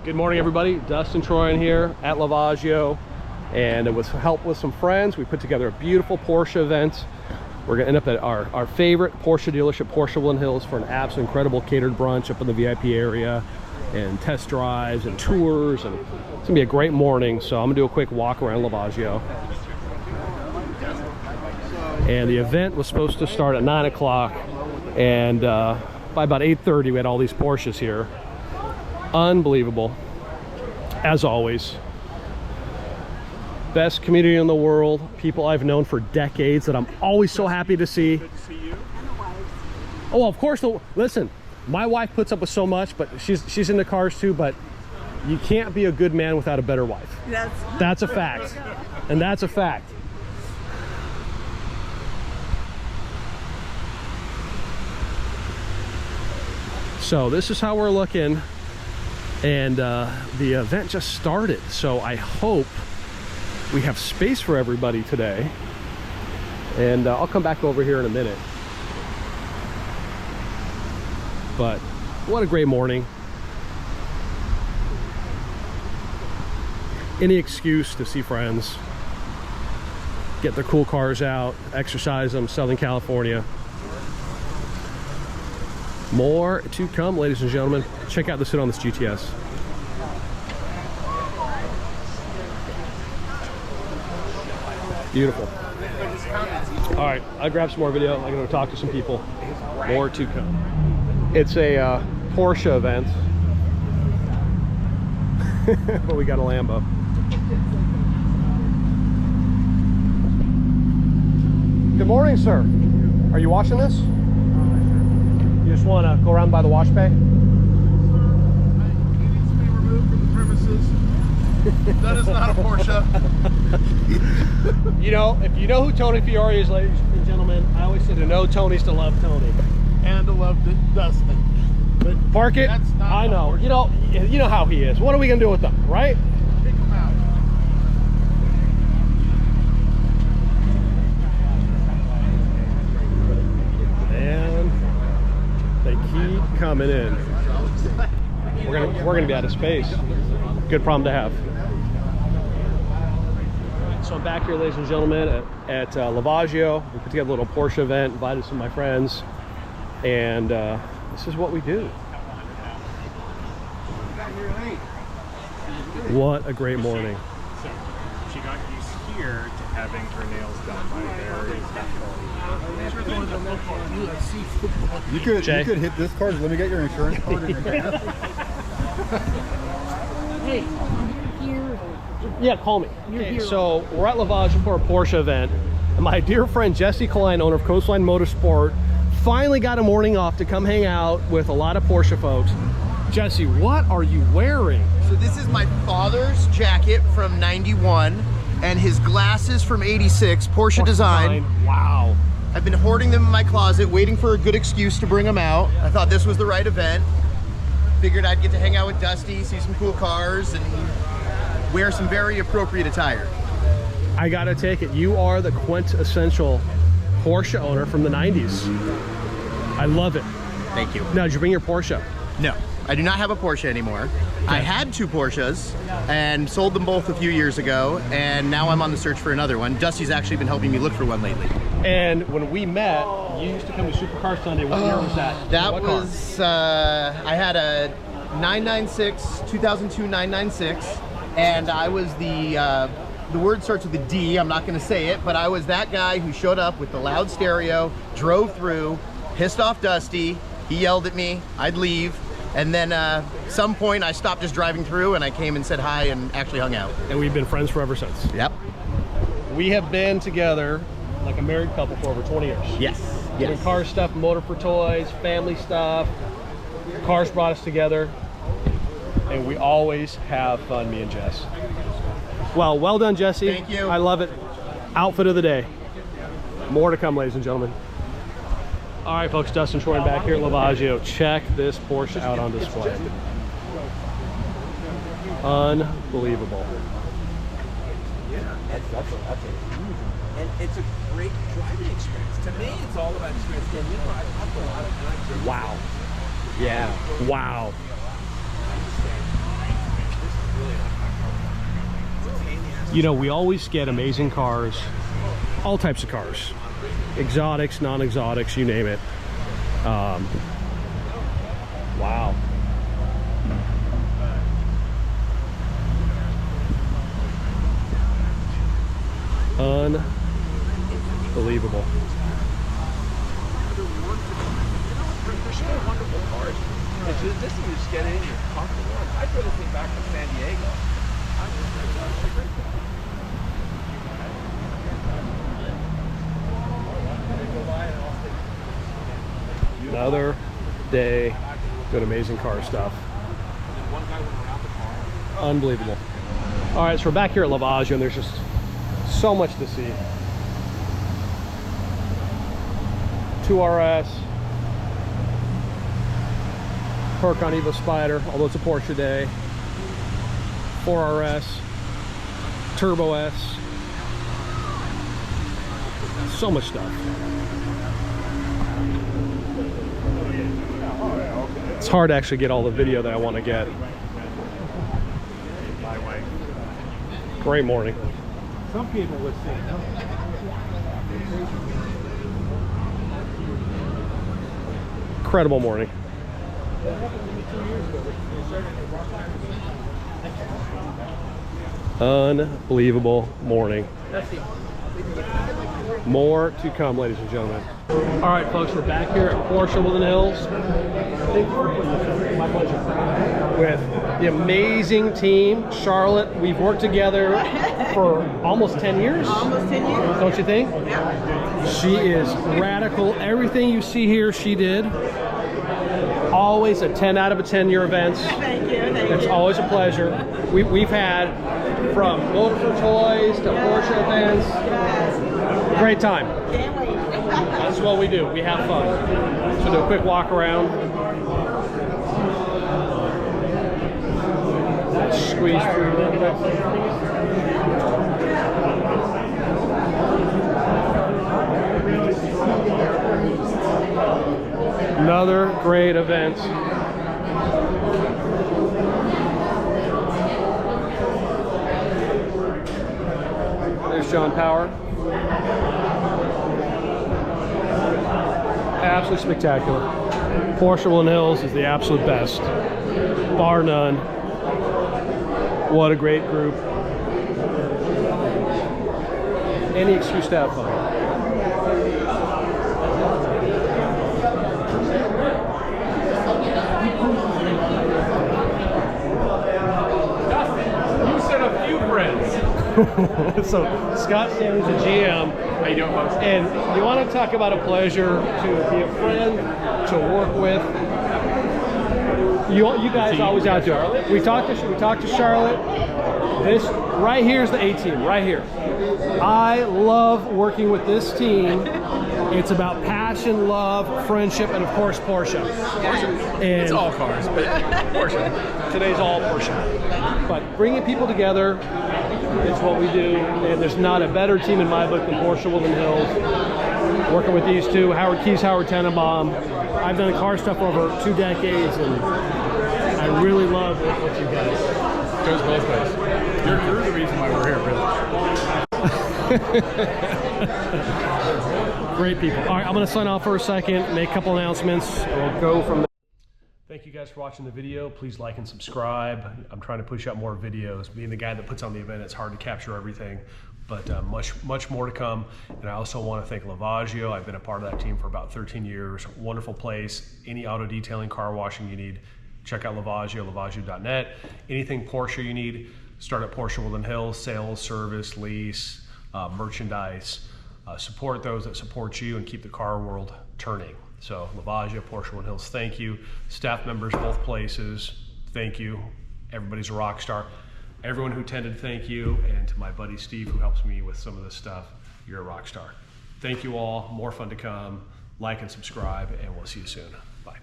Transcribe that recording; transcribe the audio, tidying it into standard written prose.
Good morning, everybody. Dustin Troyan here at Lavaggio, and with help with some friends, we put together a beautiful Porsche event. We're gonna end up at our favorite Porsche dealership, Porsche Woodland Hills, for an absolutely incredible catered brunch up in the VIP area, and test drives and tours, and it's gonna be a great morning. So I'm gonna do a quick walk around Lavaggio. And the event was supposed to start at 9 o'clock, and by about 8:30 we had all these Porsches here. Unbelievable, as always. Best community in the world, people I've known for decades that I'm always so happy to see. Good to see you. Oh, of course. Listen, my wife puts up with so much, but she's into cars too, but you can't be a good man without a better wife. That's a fact. And that's a fact. So this is how we're looking, and the event just started, so I hope we have space for everybody today, and I'll come back over here in a minute. But what a great morning. Any excuse to see friends, get their cool cars out, exercise them. Southern California. More to come, ladies and gentlemen. Check out the sit on this GTS. Beautiful. All right, I'll grab some more video. I'm going to talk to some people. More to come. It's a Porsche event, but we got a Lambo. Good morning, sir. Are you watching this? You just want to go around by the wash bay? He needs to be removed from the premises. That is not a Porsche. You know, if you know who Tony Fiore is, ladies and gentlemen, I always say to know Tony's to love Tony. And to love Dustin. But Park it. that's not I know. Porsche. You know how he is. What are we gonna do with them, right? Kick him out. And they keep coming in. We're gonna be out of space. Good problem to have. So I'm back here, ladies and gentlemen, at Lavaggio. We put together a little Porsche event, invited some of my friends, and this is what we do. What a great morning. So she got used here to having her nails done by very You could hit this card. Let me get your insurance card. Hey, here. Yeah, call me. Okay, so we're at Lavaggio for a Porsche event, and my dear friend Jesse Klein, owner of Coastline Motorsport, finally got a morning off to come hang out with a lot of Porsche folks. Jesse, what are you wearing? So this is my father's jacket from '91 and his glasses from '86, Porsche design. Wow. I've been hoarding them in my closet, waiting for a good excuse to bring them out. I thought this was the right event. Figured I'd get to hang out with Dusty, see some cool cars, and wear some very appropriate attire. I gotta take it, you are the quintessential Porsche owner from the 90s. I love it. Thank you. Now, did you bring your Porsche? No, I do not have a Porsche anymore. I had two Porsches and sold them both a few years ago, and now I'm on the search for another one. Dusty's actually been helping me look for one lately. And when we met, you used to come to Supercar Sunday. What year was that? That What car? was, I had a 996, 2002 996, and I was the word starts with a D, I'm not gonna say it, but I was that guy who showed up with the loud stereo, drove through, pissed off Dusty, he yelled at me, I'd leave, and then some point I stopped just driving through and I came and said hi and actually hung out. And we've been friends forever since. Yep. We have been together like a married couple for over 20 years. Yes. Doing car stuff, motor for toys, family stuff. Cars brought us together, and we always have fun, me and Jess. Well done, Jesse. Thank you. I love it. Outfit of the day. More to come, ladies and gentlemen. All right, folks, Dustin Troyan back here at Lavaggio. Check this Porsche out on display. Unbelievable. And it's a great driving experience. To me, it's all about experience. And you know, I've talked to a lot of times. Wow. Yeah. Wow. You know, we always get amazing cars, all types of cars, exotics, non-exotics, you name it. Wow. Unbelievable. They're still wonderful cars. It's just this thing, you just get in, you're comfortable. I'd rather think back to San Diego. Another day doing amazing car stuff. Unbelievable. All right, so we're back here at Lavaggio, and there's just so much to see. 2RS, Huracan Evo Spider, although it's a Porsche day. 4RS, Turbo S. So much stuff. It's hard to actually get all the video that I want to get. Great morning. Some people would say, Incredible morning. Unbelievable morning. More to come, ladies and gentlemen. All right, folks, we're back here at Porsche Woodland Hills. Thank you for putting this on. My pleasure. With the amazing team, Charlotte. We've worked together for almost 10 years. Almost 10 years. Don't you think? Yeah. She is radical. Everything you see here, she did. Always a 10 out of a 10 year events. Thank you. It's always a pleasure. We've had from Motor for Toys to Porsche events. Great time. Can't wait. That's what we do. We have fun. So do a quick walk around. Squeeze through a little bit. Another great event. There's John Power. Absolutely spectacular. Porsche Woodland Hills is the absolute best, bar none. What a great group. Any excuse to have fun. You said a few friends. So Scott Stanley's the GM. How you doing, folks? And you want to talk about a pleasure to be a friend, to work with. You guys always out there. We talked to Charlotte. This right here is the A team, right here. I love working with this team. It's about passion, love, friendship, and of course Porsche. And It's all cars, but Porsche. today's all Porsche. But bringing people together is what we do, and there's not a better team in my book than Porsche Woodland Hills. Working with these two, Howard Keys, Howard Tenenbaum. I've done car stuff for over 2 decades, and I really love working with you guys. Goes both ways. You're the reason why we're here, really. Great people. All right, I'm going to sign off for a second, make a couple announcements, and we'll go from there. Thank you guys for watching the video. Please like and subscribe. I'm trying to push out more videos. Being the guy that puts on the event, it's hard to capture everything, but much more to come. And I also want to thank Lavaggio. I've been a part of that team for about 13 years. Wonderful place. Any auto detailing, car washing you need, check out Lavaggio, lavaggio.net. Anything Porsche you need, start at Porsche Woodland Hills, sales, service, lease, merchandise. Support those that support you and keep the car world turning. So Lavaggio, Porsche Woodland Hills, thank you. Staff members, both places, thank you. Everybody's a rock star. Everyone who attended, thank you. And to my buddy Steve, who helps me with some of this stuff, you're a rock star. Thank you all. More fun to come. Like and subscribe, and we'll see you soon. Bye.